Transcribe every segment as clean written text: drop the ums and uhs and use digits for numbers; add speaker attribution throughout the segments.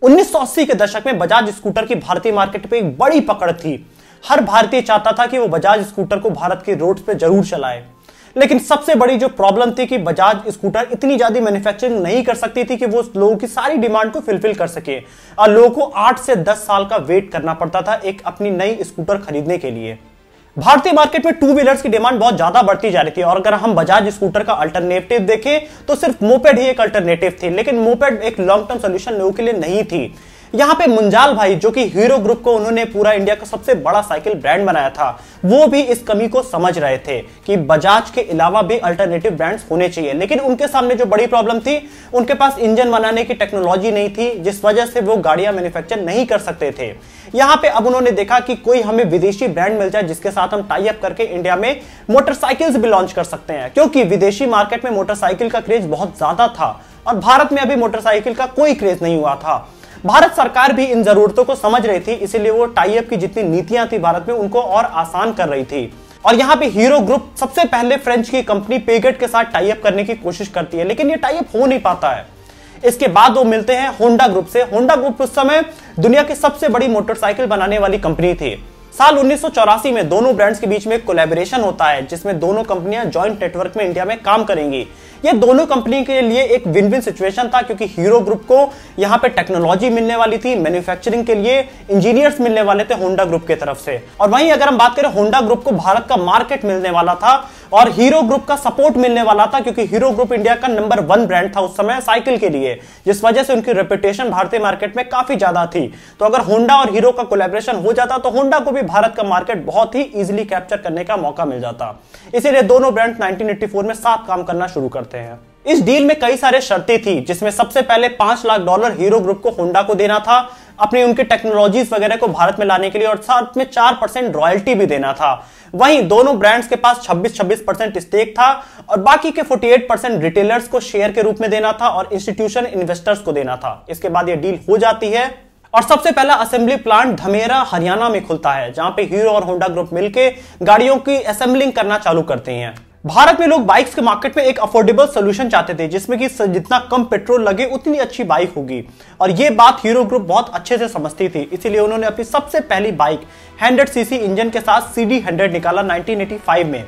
Speaker 1: 1980 के दशक में बजाज स्कूटर की भारतीय मार्केट पे एक बड़ी पकड़ थी। हर भारतीय चाहता था कि वो बजाज स्कूटर को भारत के रोड्स पे जरूर चलाए। लेकिन सबसे बड़ी जो प्रॉब्लम थी कि बजाज स्कूटर इतनी ज्यादा मैन्युफैक्चरिंग नहीं कर सकती थी कि वो लोगों की सारी डिमांड को फुलफिल कर सके, और लोगों को 8 से 10 साल का वेट करना पड़ता था एक अपनी नई स्कूटर खरीदने के लिए। भारतीय मार्केट में टू व्हीलर्स की डिमांड बहुत ज्यादा बढ़ती जा रही थी, और अगर हम बजाज स्कूटर का अल्टरनेटिव देखें तो सिर्फ मोपेड ही एक अल्टरनेटिव थी। लेकिन मोपेड एक लॉन्ग टर्म सोल्यूशन लोगों के लिए नहीं थी। यहाँ पे मुंजाल भाई, जो कि हीरो ग्रुप को उन्होंने पूरा इंडिया का सबसे बड़ा साइकिल ब्रांड बनाया था, वो भी इस कमी को समझ रहे थे कि बजाज के अलावा भी अल्टरनेटिव ब्रांड्स होने चाहिए। लेकिन उनके सामने जो बड़ी प्रॉब्लम थी, उनके पास इंजन बनाने की टेक्नोलॉजी नहीं थी, जिस वजह से वो गाड़ियां मैन्युफैक्चर नहीं कर सकते थे। यहाँ पे अब उन्होंने देखा कि कोई हमें विदेशी ब्रांड मिल जाए जिसके साथ हम टाई अप करके इंडिया में मोटरसाइकिल्स भी लॉन्च कर सकते हैं, क्योंकि विदेशी मार्केट में मोटरसाइकिल का क्रेज बहुत ज्यादा था और भारत में अभी मोटरसाइकिल का कोई क्रेज नहीं हुआ था। भारत सरकार भी इन जरूरतों को समझ रही थी, इसीलिए वो टाई अप की जितनी नीतियां थी भारत में उनको और आसान कर रही थी। और यहाँ पे हीरो ग्रुप सबसे पहले फ्रेंच की कंपनी पेगेट के साथ टाई अप करने की कोशिश करती है, लेकिन ये टाई अप हो नहीं पाता है। इसके बाद वो मिलते हैं होंडा ग्रुप से। होंडा ग्रुप उस समय दुनिया की सबसे बड़ी मोटरसाइकिल बनाने वाली कंपनी थी। साल 1984 में दोनों ब्रांड्स के बीच में कोलैबोरेशन होता है, जिसमें दोनों कंपनियां जॉइंट नेटवर्क में इंडिया में काम करेंगी। ये दोनों कंपनी के लिए एक विन विन सिचुएशन था, क्योंकि हीरो ग्रुप को यहाँ पे टेक्नोलॉजी मिलने वाली थी, मैन्युफैक्चरिंग के लिए इंजीनियर्स मिलने वाले थे होंडा ग्रुप की तरफ से। और वहीं अगर हम बात करें, होंडा ग्रुप को भारत का मार्केट मिलने वाला था और हीरो ग्रुप का सपोर्ट मिलने वाला था, क्योंकि हीरो ग्रुप इंडिया का नंबर 1 ब्रांड था उस समय साइकिल के लिए, जिस वजह से उनकी रेपुटेशन भारतीय मार्केट में काफी ज्यादा थी। तो अगर होंडा और हीरो का कोलैबोरेशन हो जाता तो होंडा को भी भारत का मार्केट बहुत ही इजीली कैप्चर करने का मौका मिल जाता। इसीलिए दोनों ब्रांड 1984 में साथ काम करना शुरू करते हैं। इस डील में कई सारे शर्तें थी, जिसमें सबसे पहले $5 लाख हीरो ग्रुप को होंडा को देना था अपनी उनके टेक्नोलॉजीज वगैरह को भारत में लाने के लिए, और साथ में 4% रॉयल्टी भी देना था। वहीं दोनों ब्रांड्स के पास 26% स्टेक था और बाकी के 48% रिटेलर्स को शेयर के रूप में देना था और इंस्टीट्यूशन इन्वेस्टर्स को देना था। इसके बाद यह डील हो जाती है और सबसे पहला असेंबली प्लांट धमेरा हरियाणा में खुलता है, जहां पे हीरो और होंडा ग्रुप मिलकर गाड़ियों की असेंबलिंग करना चालू करते हैं। भारत में लोग बाइक्स के मार्केट में एक अफोर्डेबल सोल्यूशन चाहते थे, जिसमें कि जितना कम पेट्रोल लगे उतनी अच्छी बाइक होगी, और ये बात हीरो ग्रुप बहुत अच्छे से समझती थी। इसीलिए उन्होंने अपनी सबसे पहली बाइक 100 सीसी इंजन के साथ CD100 निकाला 1985 में।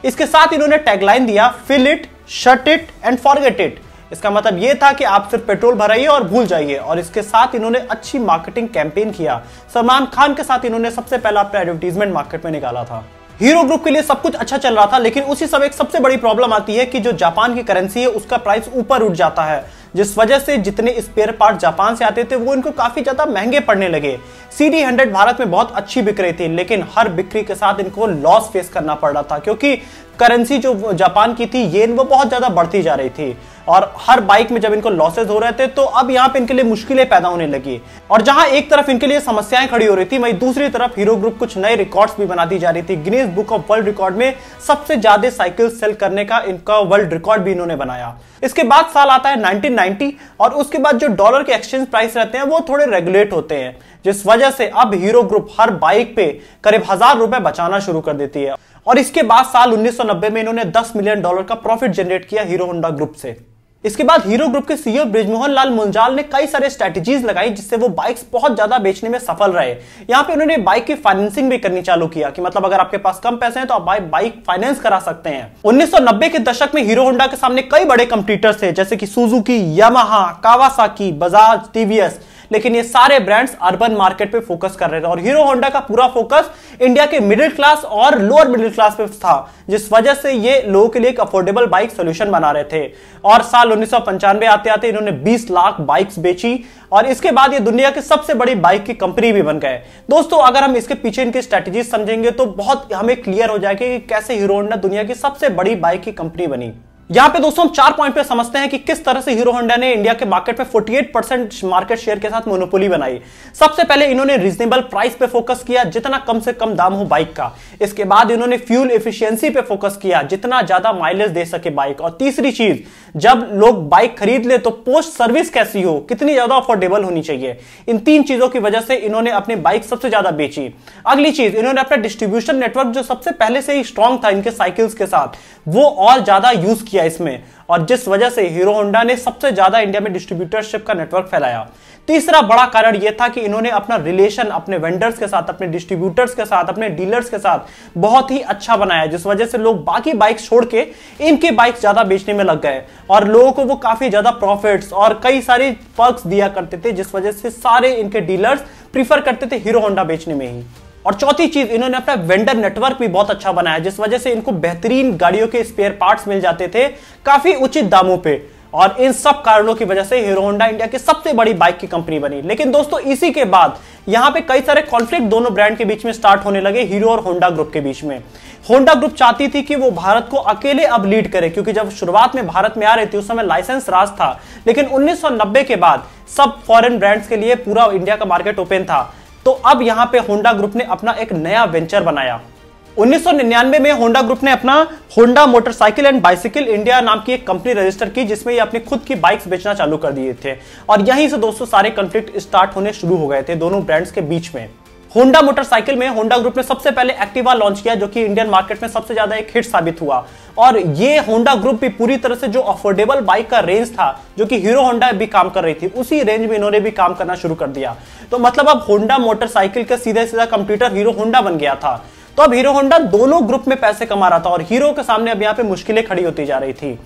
Speaker 1: इसके साथ इन्होंने टैगलाइन दिया, fill it, shut it and forget it. इसका मतलब यह था कि आप सिर्फ पेट्रोल भराइए और भूल जाइए। और इसके साथ इन्होंने अच्छी मार्केटिंग कैंपेन किया। सलमान खान के साथ इन्होंने सबसे पहला अपना एडवर्टीजमेंट मार्केट में निकाला था। हीरो ग्रुप के लिए सब कुछ अच्छा चल रहा था, लेकिन उसी समय एक सबसे बड़ी प्रॉब्लम आती है कि जो जापान की करेंसी है उसका प्राइस ऊपर उठ जाता है, जिस वजह से जितने स्पेयर पार्ट जापान से आते थे वो इनको काफी ज्यादा महंगे पड़ने लगे। CD100 भारत में बहुत अच्छी बिक रही थी, लेकिन हर बिक्री के साथ इनको लॉस फेस करना पड़ रहा था, क्योंकि करेंसी जो जापान की थी येन, वो बहुत ज्यादा बढ़ती जा रही थी। और हर बाइक में जब इनको लॉसेज हो रहे थे तो अब यहाँ पे इनके लिए मुश्किलें पैदा होने लगी। और जहां एक तरफ इनके लिए समस्याएं खड़ी हो रही थी, वहीं दूसरी तरफ हीरो ग्रुप कुछ नए रिकॉर्ड्स भी बनाती जा रही थी। Guinness book of world record में सबसे ज्यादा साइकिल सेल करने का इनका वर्ल्ड रिकॉर्ड भी इन्होंने बनाया। इसके बाद साल आता है 1990 और उसके बाद जो डॉलर के एक्सचेंज प्राइस रहते हैं वो थोड़े रेगुलेट होते हैं, जिस वजह से अब हीरो ग्रुप हर बाइक पे करीब ₹1000 बचाना शुरू कर देती है। और इसके बाद साल 1990 में इन्होंने $10 मिलियन का प्रॉफिट जनरेट किया हीरो होंडा ग्रुप से। इसके बाद हीरो ग्रुप के सीईओ बृजमोहन लाल मुंजाल ने कई सारे स्ट्रेटजीज लगाई, जिससे वो बाइक्स बहुत ज्यादा बेचने में सफल रहे। यहाँ पे उन्होंने बाइक की फाइनेंसिंग भी करनी चालू किया, कि मतलब अगर आपके पास कम पैसे हैं तो आप बाइक फाइनेंस करा सकते हैं। 1990 के दशक में हीरो होंडा के सामने कई बड़े कंपटीटर्स थे, जैसे कि Suzuki, Yamaha, Kawasaki, Bajaj, TVS, लेकिन ये सारे ब्रांड्स अर्बन मार्केट पे फोकस कर रहे थे और हीरो होंडा का पूरा फोकस इंडिया के मिडिल क्लास और लोअर मिडिल क्लास पे था, जिस वजह से ये लोगों के लिए एक अफोर्डेबल बाइक सॉल्यूशन बना रहे थे। और साल 1995 आते आते इन्होंने 20 लाख बाइक्स बेची और इसके बाद ये दुनिया की सबसे बड़ी बाइक की कंपनी भी बन गए। दोस्तों, अगर हम इसके पीछे इनकी स्ट्रेटजीज समझेंगे तो बहुत हमें क्लियर हो जाएगा कि कैसे हीरो होंडा दुनिया की सबसे बड़ी बाइक की कंपनी बनी। यहां पे दोस्तों हम 4 पॉइंट पे समझते हैं कि किस तरह से हीरो होंडा ने इंडिया के मार्केट में 48% मार्केट शेयर के साथ मोनोपोली बनाई। सबसे पहले इन्होंने रीजनेबल प्राइस पे फोकस किया, जितना कम से कम दाम हो बाइक का। इसके बाद इन्होंने फ्यूल एफिशिएंसी पे फोकस किया, जितना ज्यादा माइलेज दे सके बाइक। और तीसरी चीज, जब लोग बाइक खरीद ले तो पोस्ट सर्विस कैसी हो, कितनी ज्यादा अफोर्डेबल होनी चाहिए। इन 3 चीजों की वजह से इन्होंने अपनी बाइक सबसे ज्यादा बेची। अगली चीज, इन्होंने अपना डिस्ट्रीब्यूशन नेटवर्क जो सबसे पहले से ही स्ट्रॉन्ग था इनके साइकिल्स के साथ, वो और ज्यादा यूज किया इसमें, और जिस वजह से हीरो होंडा ने सबसे ज्यादा इंडिया में डिस्ट्रीब्यूटरशिप का नेटवर्क फैलाया। तीसरा बड़ा कारण यह था कि इन्होंने अपना रिलेशन अपने वेंडर्स के साथ, अपने डिस्ट्रीब्यूटर्स के साथ, अपने डीलर्स के साथ बहुत ही अच्छा बनाया, जिस वजह से लोग बाकी बाइक्स छोड़ के इनके बाइक्स ज्यादा बेचने में लग गए और लोगों को वो काफी ज्यादा प्रॉफिट्स और कई सारे पर्क्स दिया करते थे, जिस वजह से सारे इनके डीलर्स प्रीफर करते थे हीरो होंडा बेचने में ही। और चौथी चीज, इन्होंने अपना वेंडर नेटवर्क भी बहुत अच्छा बनाया, जिस वजह से इनको बेहतरीन गाड़ियों के स्पेयर पार्ट्स मिल जाते थे काफी उचित दामों पे। और इन सब कारणों की वजह से हीरो होंडा इंडिया की सबसे बड़ी बाइक की कंपनी बनी। लेकिन दोस्तों इसी के बाद यहां पे कई सारे कॉन्फ्लिक्ट दोनों ब्रांड के बीच में स्टार्ट होने लगे, हीरो और होंडा ग्रुप के बीच में। होंडा ग्रुप चाहती थी कि वो भारत को अकेले अब लीड करे, क्योंकि जब शुरुआत में भारत में आ रही थी उस समय लाइसेंस राज था, लेकिन 1990 के बाद सब फॉरेन ब्रांड्स के लिए पूरा इंडिया का मार्केट ओपन था। तो अब यहां पे होंडा ग्रुप ने अपना एक नया वेंचर बनाया। 1999 में होंडा ग्रुप ने अपना Honda motorcycle and bicycle India नाम की एक कंपनी रजिस्टर की, जिसमें ये अपनी खुद की बाइक्स बेचना चालू कर दिए थे। और यहीं से दोस्तों सारे कॉन्फ्लिक्ट स्टार्ट होने शुरू हो गए थे दोनों ब्रांड्स के बीच में। होंडा मोटरसाइकिल में होंडा ग्रुप ने सबसे पहले एक्टिवा लॉन्च किया, जो कि इंडियन मार्केट में सबसे ज्यादा एक हिट साबित हुआ। और ये होंडा ग्रुप भी पूरी तरह से जो अफोर्डेबल बाइक का रेंज था, जो कि हीरो होंडा भी काम कर रही थी, उसी रेंज में इन्होंने भी काम करना शुरू कर दिया। तो मतलब अब होंडा मोटरसाइकिल का सीधा सीधा कंप्यूटर हीरो होंडा बन गया था। तो अब हीरो होंडा दोनों ग्रुप में पैसे कमा रहा था और हीरो के सामने अब यहाँ पे मुश्किलें खड़ी होती जा रही थी।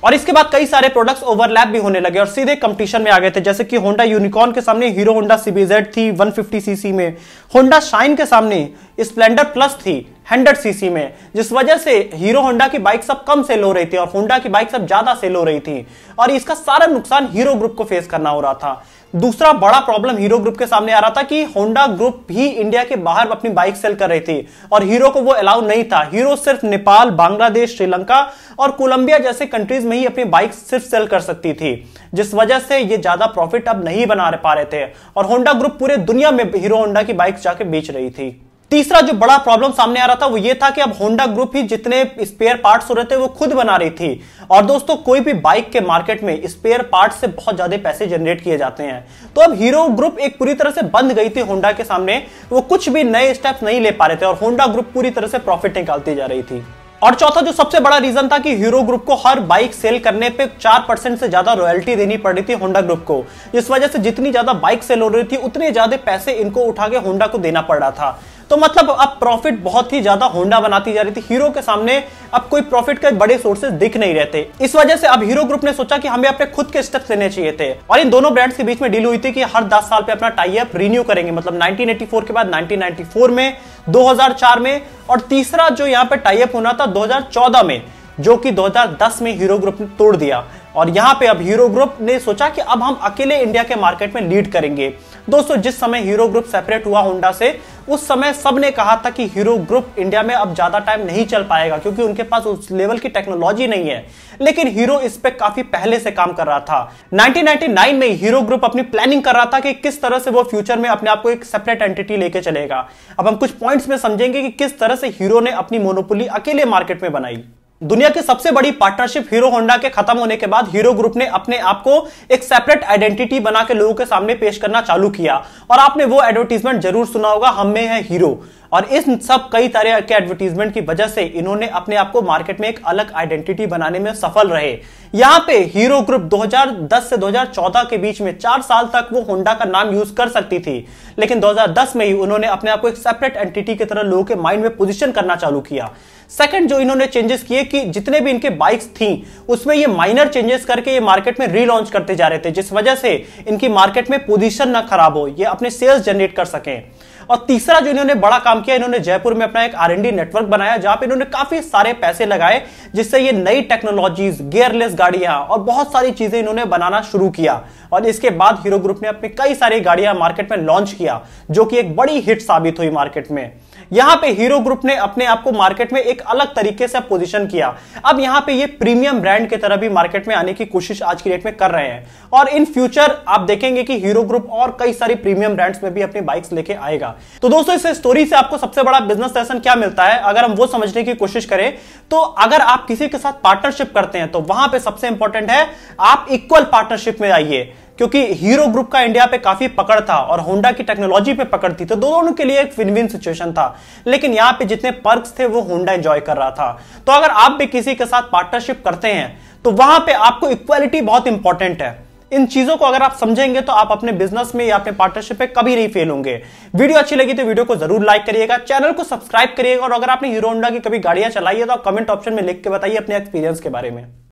Speaker 1: और इसके बाद कई सारे प्रोडक्ट्स ओवरलैप भी होने लगे और सीधे कंपटीशन में आ गए थे, जैसे कि होंडा यूनिकॉर्न के सामने हीरो होंडा CBZ थी 150 सीसी में, होंडा शाइन के सामने स्प्लेंडर प्लस थी 100 सीसी में, जिस वजह से हीरो होंडा की बाइक सब कम सेल हो रही थी और होंडा की बाइक सब ज्यादा सेल हो रही थी। और इसका सारा नुकसान हीरो ग्रुप को फेस करना हो रहा था। दूसरा बड़ा प्रॉब्लम हीरो ग्रुप के सामने आ रहा था कि होंडा ग्रुप ही इंडिया के बाहर अपनी बाइक सेल कर रही थी और हीरो को वो अलाउ नहीं था। हीरो सिर्फ नेपाल, बांग्लादेश, श्रीलंका और कोलंबिया जैसे कंट्रीज में ही अपनी बाइक सिर्फ सेल कर सकती थी, जिस वजह से ये ज्यादा प्रॉफिट अब नहीं बना पा रहे थे और होंडा ग्रुप पूरे दुनिया में हीरो होंडा की बाइक जाके बेच रही थी। तीसरा जो बड़ा प्रॉब्लम सामने आ रहा था वो ये था कि अब होंडा ग्रुप ही जितने स्पेयर पार्ट्स हो रहे थे वो खुद बना रही थी। और दोस्तों कोई भी बाइक के मार्केट में स्पेयर पार्ट्स से बहुत ज्यादा पैसे जनरेट किए जाते हैं। तो अब हीरो ग्रुप एक पूरी तरह से बंद गई थी होंडा के सामने, वो कुछ भी नए स्टेप्स नहीं ले पा रहे थे और होंडा ग्रुप पूरी तरह से प्रॉफिट निकालती जा रही थी। और चौथा जो सबसे बड़ा रीजन था कि हीरो ग्रुप को हर बाइक सेल करने पे 4% से ज्यादा रॉयल्टी देनी पड़ रही थी होंडा ग्रुप को, जिस वजह से जितनी ज्यादा बाइक सेल हो रही थी उतने ज्यादा पैसे इनको उठा के होंडा को देना पड़ रहा था। तो मतलब अब प्रॉफिट बहुत ही ज्यादा होंडा बनाती जा रही थी, हीरो के सामने अब कोई प्रॉफिट के बड़े सोर्सेज दिख नहीं रहे थे। इस वजह से अब हीरो ग्रुप ने सोचा कि हमें अपने खुद के स्टेप्स लेने चाहिए थे और इन दोनों ब्रांड्स के बीच में डील हुई थी कि हर 10 साल पे अपना टाई अप रिन्यू करेंगे, मतलब 1984 के बाद 1994 में, 2004 में और तीसरा जो यहाँ पे टाई अप होना था 2014 में, जो कि 2010 में हीरो ग्रुप ने तोड़ दिया। और यहां पे अब हीरो ग्रुप ने सोचा कि अब हम अकेले इंडिया के मार्केट में लीड करेंगे। दोस्तों जिस समय हीरो ग्रुप सेपरेट हुआ होंडा से, उस समय सबने कहा था कि हीरो ग्रुप इंडिया में अब ज्यादा टाइम नहीं चल पाएगा क्योंकि उनके पास उस लेवल की टेक्नोलॉजी नहीं है। लेकिन हीरो इस पे काफी पहले से काम कर रहा था। 1999 में हीरो ग्रुप अपनी प्लानिंग कर रहा था कि किस तरह से वो फ्यूचर में अपने आप को एक सेपरेट एंटिटी लेके चलेगा। अब हम कुछ पॉइंट्स में समझेंगे कि किस तरह से हीरो ने अपनी मोनोपोली अकेले मार्केट में बनाई। दुनिया की सबसे बड़ी पार्टनरशिप हीरो होंडा के खत्म होने के बाद हीरो ग्रुप ने अपने आप को एक सेपरेट आइडेंटिटी बना के लोगों के सामने पेश करना चालू किया। और आपने वो एडवर्टीजमेंट जरूर सुना होगा, हम में है हीरो। और इस सब कई तरह के एडवर्टीजमेंट की वजह से इन्होंने अपने आप को मार्केट में एक अलग आइडेंटिटी बनाने में सफल रहे। यहां पे हीरो ग्रुप 2010 से 2014 के बीच में 4 साल तक वो होंडा का नाम यूज कर सकती थी, लेकिन 2010 में ही उन्होंने अपने आप को एक सेपरेट एंटिटी की तरह लोगों के माइंड में पोजीशन करना चालू किया। सेकंड जो इन्होंने चेंजेस किए कि जितने भी इनके बाइक्स थी उसमें ये माइनर चेंजेस करके ये मार्केट में रीलॉन्च करते जा रहे थे, जिस वजह से इनकी मार्केट में पोजीशन ना खराब हो, ये अपने सेल्स जनरेट कर सकें। और तीसरा जो इन्होंने बड़ा काम किया, इन्होंने जयपुर में अपना एक R&D नेटवर्क बनाया जहां पे इन्होंने काफी सारे पैसे लगाए, जिससे ये नई टेक्नोलॉजीज, गियरलेस गाड़ियां और बहुत सारी चीजें इन्होंने बनाना शुरू किया। और इसके बाद हीरो ग्रुप ने अपनी कई सारी गाड़ियां मार्केट में लॉन्च किया, जो कि एक बड़ी हिट साबित हुई मार्केट में। यहां पे हीरो ग्रुप ने अपने आप को मार्केट में एक अलग तरीके से पोजीशन किया। अब यहां पे ये प्रीमियम ब्रांड की तरह भी मार्केट में आने की कोशिश आज की डेट में कर रहे हैं और इन फ्यूचर आप देखेंगे कि हीरो ग्रुप और कई सारी प्रीमियम ब्रांड्स में भी अपनी बाइक्स लेके आएगा। तो दोस्तों इस स्टोरी से आपको सबसे बड़ा बिजनेस लेसन क्या मिलता है, अगर हम वो समझने की कोशिश करें तो अगर आप किसी के साथ पार्टनरशिप करते हैं तो वहां पे सबसे इंपॉर्टेंट है आप इक्वल पार्टनरशिप में आइए, क्योंकि हीरो ग्रुप का इंडिया पे काफी पकड़ था और होंडा की टेक्नोलॉजी पे पकड़ थी, तो दोनों के लिए एक विन विन सिचुएशन था। लेकिन यहां पे जितने पर्क्स थे वो होंडा एंजॉय कर रहा था। तो अगर आप भी किसी के साथ पार्टनरशिप करते हैं तो वहां पे आपको इक्वालिटी बहुत इंपॉर्टेंट है। इन चीजों को अगर आप समझेंगे तो आप अपने बिजनेस में या अपने पार्टनरशिप पे कभी नहीं फेल होंगे। वीडियो अच्छी लगी तो वीडियो को जरूर लाइक करिएगा, चैनल को सब्सक्राइब करिएगा और अगर आपने हीरो होंडा की कभी गाड़ियां चलाई है तो आप कमेंट ऑप्शन में लिख के बताइए अपने एक्सपीरियंस के बारे में।